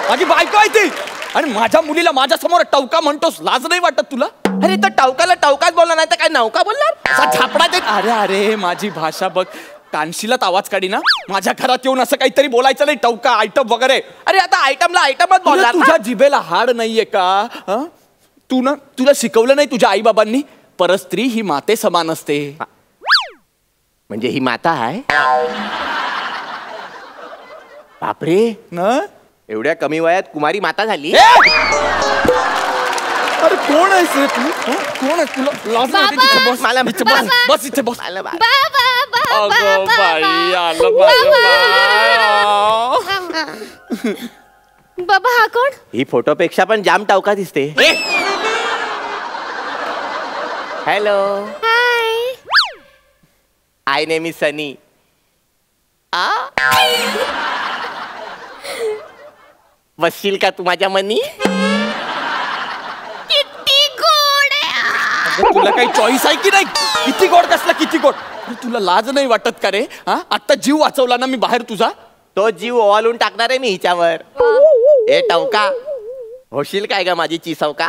माझी बायको आहे ती आणि माझ्या मुलीला माझ्या समोर टवका म्हणतोस, लाज नाही वाटत तुला? अरे तर टवकाला टवकाच बोलला, नाही तर काय नौका बोलणार? असा झापडा दे. अरे अरे माझी भाषा बघ, कानशीलात आवाज काढी ना. माझ्या घरात येऊन असं काहीतरी बोलायचं नाही, टवका आयटम वगैरे. अरे आता आयटमला आयटमच बोलणार ना. तुझ्या जिभेला हाड नाहीये का? तू ना, तुला शिकवलं नाही तुझ्या आई बाबांनी? परस्त्री ही माते समान असते. म्हणजे ही माता आहे? बापरे, न एवढ्या कमी वयात कुमारी माता झाली? अरे कोण आहेस रे तू? कोण आहेस? तुला लाज नाही वाटत? इथे बस. मला इथे बस. बस इथे बस. मला बा- अगं बाई, आलं माझं बाळ. बाबा हा कोण? ही फोटोपेक्षा पण जाम टवका दिसते. Hello, hi. I name is Sunny. बसशील का तू माझ्या मनी? किती गोड आहे. अगं, तुला काही चॉईस आहे की नाही? किती गोड कसला किती गोड? अरे, तुला लाज नाही वाटत का रे? हा, आता जीव वाचवला ना मी बाहेर तुझा. तो जीव ओवाळून टाकणार आहे मी हिच्यावर. ए टवका, होशील काय का माझी चिसवका?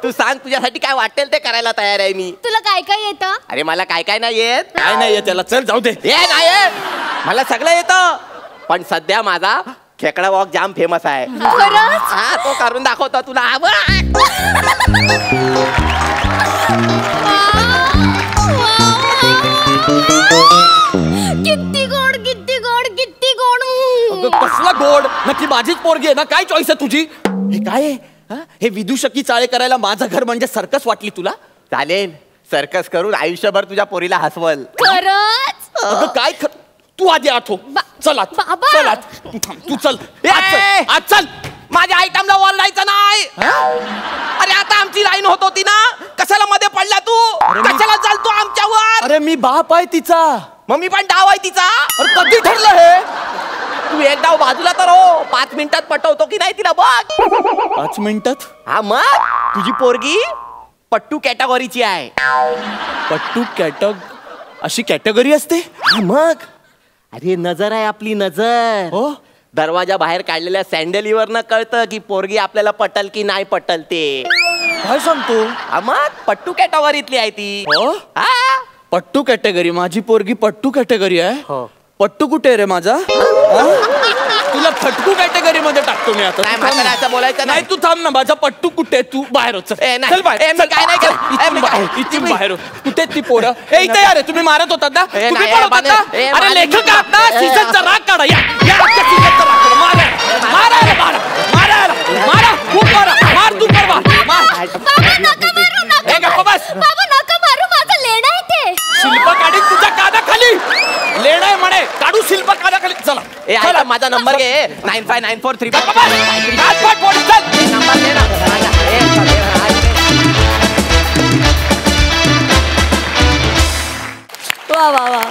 तू सांग, तुझ्यासाठी काय वाटेल ते करायला तयार आहे मी. तुला काय काय येतं? अरे मला काय काय नाही येत. काय नाही त्याला, चल जाऊ दे. हे नाही येत. मला सगळं येतं, पण सध्या माझा खेकडा वॉक जाम फेमस आहे. खरंच? हा, तो करून दाखवतो तुला. किती गोड, किती गोड, किती गोड. अगं, कसला गोड? नक्की माझीच पोरगी आहे ना? काय चॉईस आहे तुझी? हे काय आहे? हा? हे विदूषकी चाळे करायला माझं घर म्हणजे सर्कस वाटली तुला? चालेल, सर्कस करून आयुष्यभर तुझ्या पोरीला हसवल. खरंच? अगं काय तू आधी आठव. चल आत. बाबा. चल आत. तू थांब, तू चल. ए, आत चल. आत चल. माझ्या आयटमला ओरडायचं नाही. अरे आता आमची लाईन होत होती ना, कशाला मध्ये पडला तू? कशाला चालतो आमच्यावर? अरे मी बाप आहे तिचा. मम्मी पण डाव आहे तिचा. अरे कधी ठरलं हे? तू एक डाव बाजूला तर हो. 5 मिनिटात पटवतो की नाही तिला बघ. 5 मिनिटात? हा मग तुझी पोरगी पट्टू कॅटेगोरीची आहे. पट्टू अशी कॅटेगरी असते? हा मग. अरे नजर आहे आपली नजर. हो. दरवाजा बाहेर काढलेल्या सँडलीवर न कळतं की पोरगी आपल्याला पटल की नाही पटल ते. काय सांगतो? हा मग पट्टू कॅटेगोरीतली आहे ती. हो? हा. पट्टू कॅटेगरी? माझी पोरगी पट्टू कॅटेगरी आहे? हो. पट्टू कुठे रे माझा? तुला फटकू कॅटेगरी मध्ये टाकतो मी आता. नाही म्हातारा, असं बोलायचं नाही. तू थांब ना. माझा पट्टू कुठे? तू बाहेर हो. ए, नाही. चल बाहेर. ए, मी काय नाही केलं. ए, मी काय- इथून बाहेर हो. कुठे ती पोरं? ए, इथे या रे. तुम्ही मारत होतात ना? ए, तुम्ही नाही, पण होतात ना? ए, अरे मार- लेखक आहात ना? ए, सीझनचा राग काढा. या आजच्या सीझनचा राग काढा. मारा. खूप मारा. मार तू परवा. मार. बाबा नका मारू, नका. ए, गप्प बस. बाबा नका मारू, माझं लेणं आहे ते. शिल्प काढी तुझ्या कानाखाली. लेणाय म्हणे, काढू शिल्प कानाखाली. चला. ए, ऐका, माझा नंबर घे. 959435. चल. नंबर घे ना. ए, चल, वा वा वा.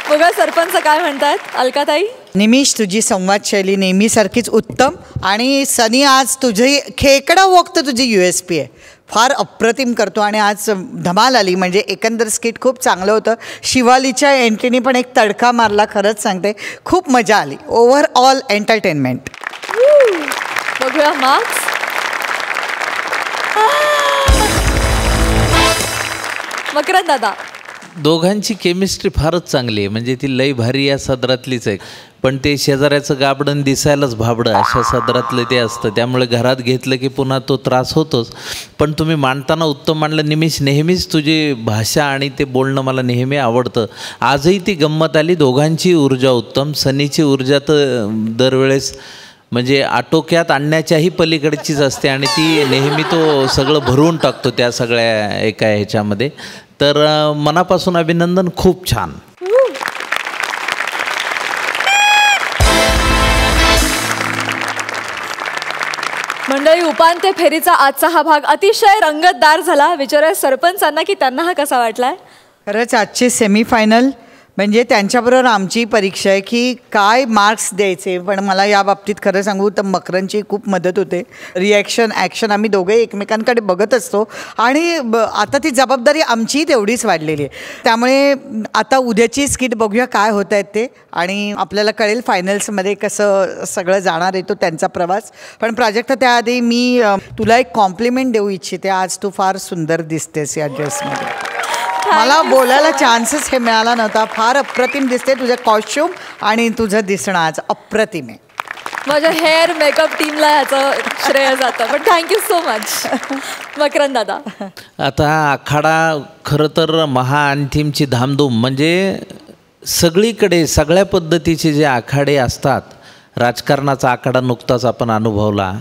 बघा सरपंच काय म्हणतात. अलकाताई? निमिष, तुझी संवाद शैली नेहमीसारखीच उत्तम. आणि सनी, आज तुझी खेकडा वॉक तर तुझी USP आहे. फार अप्रतिम करतो आणि आज धमाल आली. म्हणजे एकंदर स्किट खूप चांगलं होतं. शिवालीच्या एंट्रीने पण एक तडका मारला. खरंच सांगते, खूप मजा आली. Overall entertainment. बघूया मार्क्स. मकरंद दादा? दोघांची केमिस्ट्री फारच चांगली आहे. म्हणजे ती लई भारी या सदरातलीच आहे. पण ते शेजाऱ्याचं गाबडं दिसायलाच भाबडं अशा सदरातलं ते असतं. त्यामुळे घरात घेतलं की पुन्हा तो त्रास होतोच. पण तुम्ही मांडताना उत्तम मांडलं निमिष. नेहमीच तुझी भाषा आणि ते बोलणं मला नेहमी आवडतं. आजही ती गंमत आली. दोघांची ऊर्जा उत्तम. सनीची ऊर्जा तर दरवेळेस म्हणजे आटोक्यात आणण्याच्याही पलीकडचीच असते आणि ती नेहमी तो सगळं भरवून टाकतो त्या सगळ्या एका ह्याच्यामध्ये. तर मनापासून अभिनंदन. खूप छान. मंडळी, उपांत्य फेरीचा आजचा हा भाग अतिशय रंगतदार झाला. विचारूया सरपंचांना की त्यांना हा कसा वाटलाय. खरंच आजचे सेमीफायनल म्हणजे त्यांच्याबरोबर आमची परीक्षा आहे की काय मार्क्स द्यायचे. पण मला या बाबतीत खरं सांगू तर मकरनची खूप मदत होते. रिॲक्शन ॲक्शन आम्ही दोघे एकमेकांकडे बघत असतो आणि आता ती जबाबदारी आमची तेवढीच वाढलेली आहे. त्यामुळे आता उद्याची स्किट बघूया काय होत आहेत ते आणि आपल्याला कळेल फायनल्समध्ये कसं सगळं जाणार आहे तो त्यांचा प्रवास. पण प्राजक्ता त्याआधी मी तुला एक कॉम्प्लिमेंट देऊ इच्छिते. आज तू फार सुंदर दिसतेस या ड्रेसमध्ये. मला बोलायला चान्सेस हे मिळाला नव्हता. फार अप्रतिम दिसते तुझं कॉस्ट्यूम आणि तुझं दिसणं आज अप्रतिम आहे. माझ्या हेअर मेकअप टीमला याचं श्रेय जातं. पण थँक्यू सो मच मकरंद दादा. आता आखाडा खरं तर महाअंतिमची धामधूम म्हणजे सगळीकडे सगळ्या पद्धतीचे जे आखाडे असतात. राजकारणाचा आखाडा नुकताच आपण अनुभवला.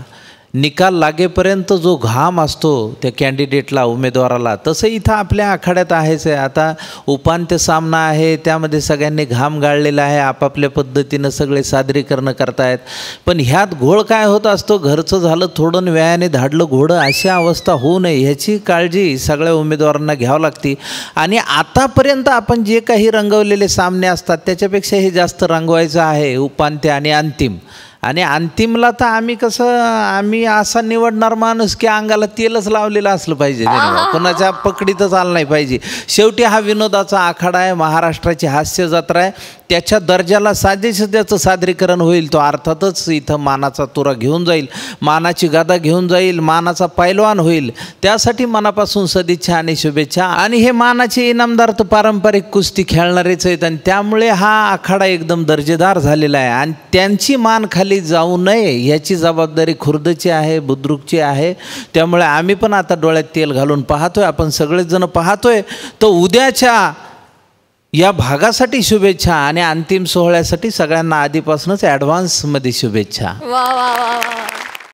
निकाल लागेपर्यंत जो घाम असतो त्या कॅन्डिडेटला उमेदवाराला तसं इथं आपल्या आखाड्यात आहेच आहे. आता उपांत्य सामना आहे त्यामध्ये सगळ्यांनी घाम गाळलेला आहे. आपापल्या पद्धतीनं सगळे सादरीकरणं करतायत. पण ह्यात घोळ काय होत असतो घरचं झालं थोडं व्यायाने धाडलं घोडं अशी अवस्था होऊ नये ह्याची काळजी सगळ्या उमेदवारांना घ्यावं लागते. आणि आतापर्यंत आपण जे काही रंगवलेले सामने असतात त्याच्यापेक्षा हे जास्त रंगवायचं आहे उपांत्य आणि अंतिम. आणि अंतिमला तर आम्ही असा निवडणार माणूस की अंगाला तेलच लावलेलं असलं पाहिजे. कोणाच्या पकडीतच आलं नाही पाहिजे. शेवटी हा विनोदाचा आखाडा आहे. महाराष्ट्राची हास्य जत्रा आहे. त्याच्या दर्जाला साजेसं त्याचं सादरीकरण होईल. तो अर्थातच इथं मानाचा तुरा घेऊन जाईल. मानाची गदा घेऊन जाईल. मानाचा पैलवान होईल. त्यासाठी मनापासून सदिच्छा आणि शुभेच्छा. आणि हे मानाचे इनामदार तर पारंपरिक कुस्ती खेळणारेच आहेत आणि त्यामुळे हा आखाडा एकदम दर्जेदार झालेला आहे. आणि त्यांची मान खाली जाऊ नये ह्याची जबाबदारी खुर्दची आहे बुद्रुकची आहे. त्यामुळे आम्ही पण आता डोळ्यात तेल घालून पाहतोय. आपण सगळेच जण पाहतोय. तर उद्याच्या या भागासाठी शुभेच्छा आणि अंतिम सोहळ्यासाठी सगळ्यांना आधीपासूनच ॲडव्हान्समध्ये शुभेच्छा. वा वा वा वा.